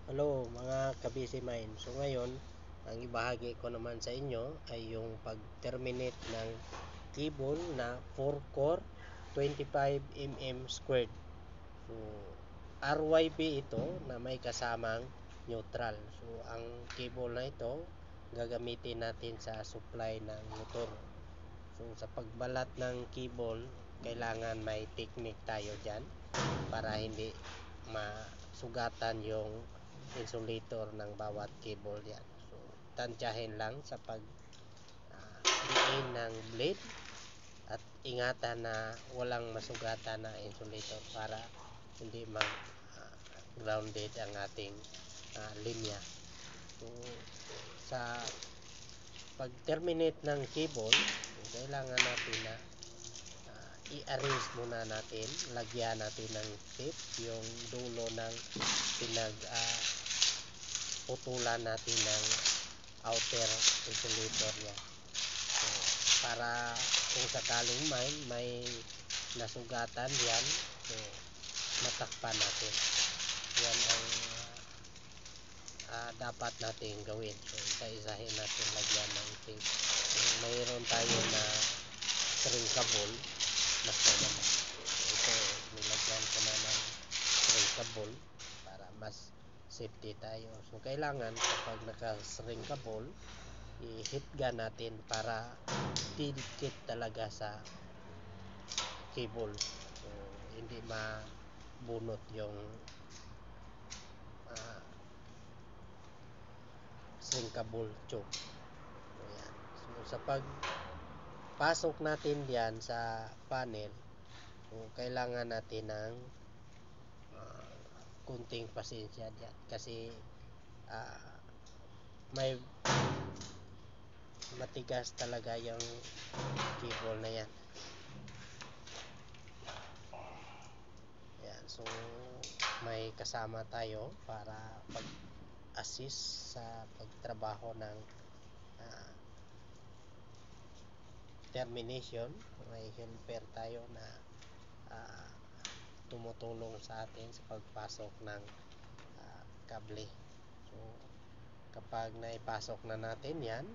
Hello mga kabisi mind. So ngayon, ang ibahagi ko naman sa inyo ay yung pag-terminate ng cable na 4 core 25mm squared. So RYB ito na may kasamang neutral. So ang cable na ito gagamitin natin sa supply ng motor. So sa pagbalat ng cable, kailangan may technique tayo dyan para hindi masugatan yung insulator ng bawat cable yan. So tansyahin lang sa pag diin ng blade at ingatan na walang masugatan na insulator para hindi mag grounded ang ating linya. So sa pag terminate ng cable, kailangan natin na i-arrange muna natin, lagyan natin ng tape yung dulo ng putulan natin ng outer insulator niya. So, para kung sakaling may nasugatan yan, so matakpan natin. Yan ang dapat natin gawin. So isa-isahin natin lagyan ng tape. Kung mayroon tayo na shrinkable, mas maganda. Ito, nilagyan ko na ng shrinkable para mas safety tayo. So kailangan kapag naka-shrinkable, i-heat gun natin para didikit talaga sa cable. So hindi mabunot yung shrinkable tube. So, yan. So sa pagpasok natin diyan sa panel, so kailangan natin ng kunting pasensya diyan kasi may matigas talaga yung cable na yan. Yan. So may kasama tayo para pag-assist sa pagtrabaho ng termination. May helper tayo na tumutulong sa atin sa pagpasok ng kable. So kapag naipasok na natin yan,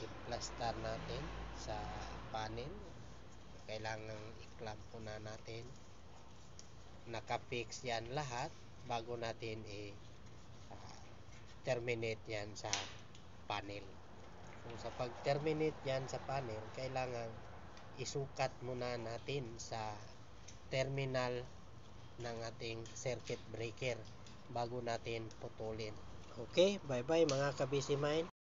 i-plaster natin sa panel. Kailangan i-clamp na natin, naka-fix yan lahat bago natin terminate yan sa panel. So sa pag-terminate yan sa panel, kailangan isukat muna natin sa terminal ng ating circuit breaker bago natin putulin. Okay, bye bye mga kabisi mind.